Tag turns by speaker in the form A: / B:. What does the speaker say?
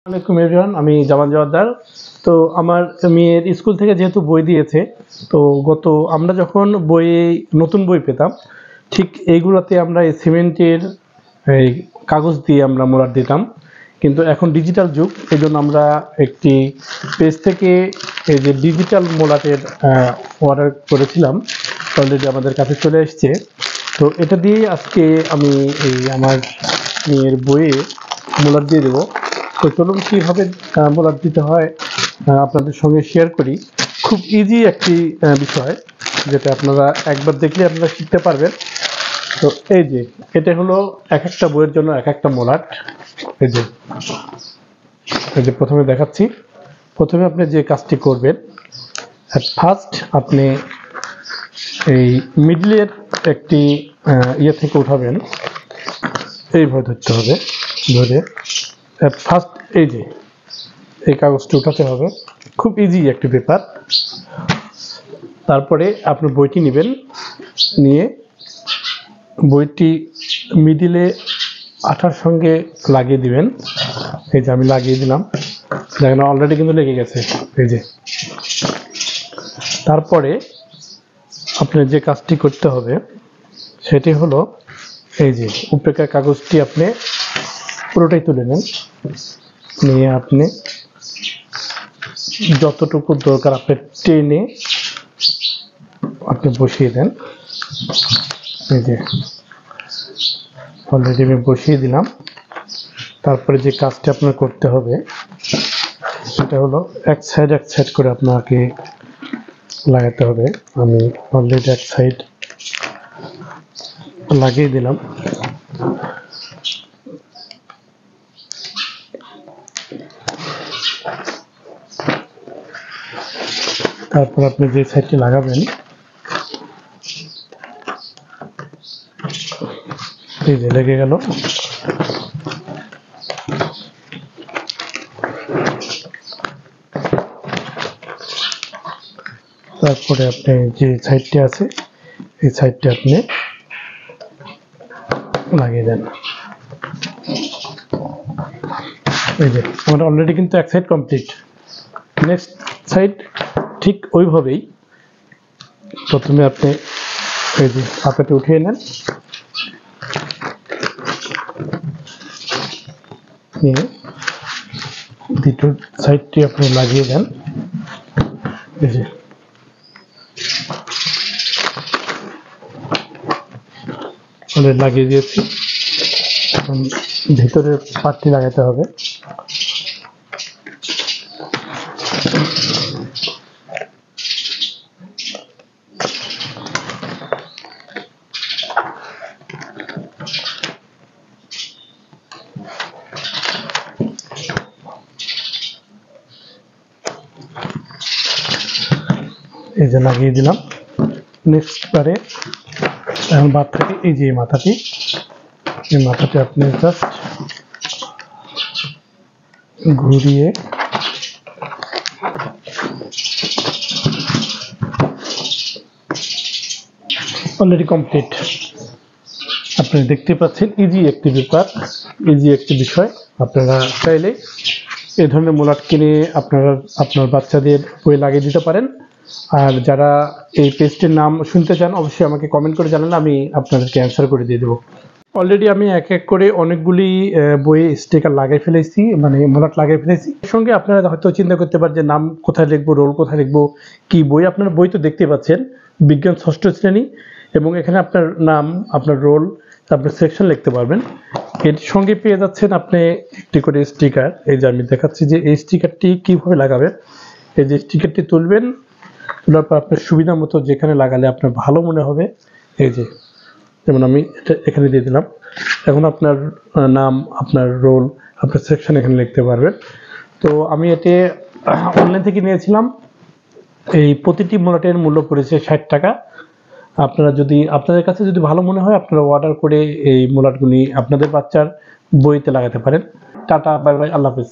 A: আসসালামু আলাইকুম এভরিওয়ান, আমি জামান জওয়াদ্দার। তো আমার মেয়ের স্কুল থেকে যেহেতু বই দিয়েছে, তো আমরা যখন নতুন বই পেতাম, ঠিক এইগুলোতে আমরা এই সিমেন্টের এই কাগজ দিয়ে আমরা মোড়ার দিতাম। কিন্তু এখন ডিজিটাল যুগ, এই জন্য আমরা একটি পেজ থেকে এই যে ডিজিটাল মোলাটের অর্ডার করেছিলাম, অলরেডি আমাদের কাছে চলে এসছে। তো এটা দিয়ে আজকে আমি আমার মেয়ের বইয়ে মোলার দিয়ে দেবো। তো চলুন কীভাবে মোলার দিতে হয় আপনাদের সঙ্গে শেয়ার করি। খুব ইজি একটি বিষয়, যেটা আপনারা একবার দেখলে আপনারা শিখতে পারবেন। তো এই যে এটা হলো এক একটা বইয়ের জন্য এক একটা মোলার। এই যে প্রথমে দেখাচ্ছি। প্রথমে আপনি যে কাজটি করবেন, ফার্স্ট আপনি এই মিডলের একটি ইয়ে থেকে উঠাবেন, এইভাবে ধরতে হবে। ধরে ফার্স্ট এই কাগজটি উঠাতে হবে, খুব ইজি একটি পেপার। তারপরে আপনি বইটি নেবেন, নিয়ে বইটি মিডিলে আঠার সঙ্গে লাগিয়ে দিবেন। এই যে আমি লাগিয়ে দিলাম, দেখেন অলরেডি কিন্তু লেগে গেছে। এই যে তারপরে আপনি যে কাজটি করতে হবে সেটি হলো, এই যে উপরেকার কাগজটি আপনি পুরোটাই তুলে নেন, নিয়ে আপনি যতটুকু দরকার আপনি টেনে আপনি বসিয়ে দেন। এই যে অলরেডি আমি বসিয়ে দিলাম। তারপরে যে কাজটি আপনার করতে হবে সেটা হলো এক সাইড করে আপনাকে লাগাতে হবে। আমি অলরেডি এক সাইড লাগিয়ে দিলাম। তারপর আপনি যে সাইডটি লাগাবেন, এই যে লেগে গেল। তারপরে আপনি যে সাইডটি আছে এই সাইডটি আপনি লাগিয়ে দেন। এই যে আমার অলরেডি কিন্তু এক সাইড কমপ্লিট। নেক্সট সাইড ঠিক ওইভাবেই প্রথমে আপনি এই যে পাতাটি উঠিয়ে নেন, নিয়ে দ্বিতীয় সাইডটি আপনি লাগিয়ে দেন। এই যে লাগিয়ে দিয়েছি, এখন ভিতরের পার্টটি লাগাতে হবে। এই যে লাগিয়ে দিলাম। নেক্সট বারে এখন বাদ থাকে এই যে মাথাটি, এই মাথাটি আপনি জাস্ট ঘুরিয়ে অলরেডি কমপ্লিট। আপনি দেখতে পাচ্ছেন ইজি একটি ব্যাপার, ইজি একটি বিষয়। আপনারা চাইলে এই ধরনের মোলাট কিনে আপনার বাচ্চাদের বই লাগিয়ে দিতে পারেন। আর যারা এই পেজটির নাম শুনতে চান অবশ্যই আমাকে কমেন্ট করে জানান, আমি আপনাদেরকে অ্যান্সার করে দিয়ে দেবো। অলরেডি আমি এক এক করে অনেকগুলি বইয়ে স্টিকার লাগিয়ে ফেলেছি, মানে মোলাট লাগিয়ে ফেলেছি। এর সঙ্গে আপনারা হয়তো চিন্তা করতে পারেন যে নাম কোথায় লিখবো, রোল কোথায় লিখবো, কি বই। আপনার বই তো দেখতে পাচ্ছেন বিজ্ঞান ষষ্ঠ শ্রেণী, এবং এখানে আপনার নাম, আপনার রোল, আপনার সেকশন লিখতে পারবেন। এর সঙ্গে পেয়ে যাচ্ছেন আপনি একটি করে স্টিকার। এই যে আমি দেখাচ্ছি যে এই স্টিকারটি কীভাবে লাগাবেন। এই যে স্টিকারটি তুলবেন, তোলার পর আপনার সুবিধা মতো যেখানে লাগালে আপনার ভালো মনে হবে, এই যে যেমন আমি এটা এখানে দিয়ে দিলাম। এখন আপনার নাম, আপনার রোল, আপনার সেকশন এখানে লিখতে পারবেন। তো আমি এটি অনলাইন থেকে নিয়েছিলাম। এই প্রতিটি মোলাটের মূল্য পড়েছে 60 টাকা। আপনাদের কাছে যদি ভালো মনে হয় আপনারা অর্ডার করে এই মোলাটগুলি আপনাদের বাচ্চার বইতে লাগাতে পারেন। টাটা, বাই বাই, আল্লাহ হাফেজ।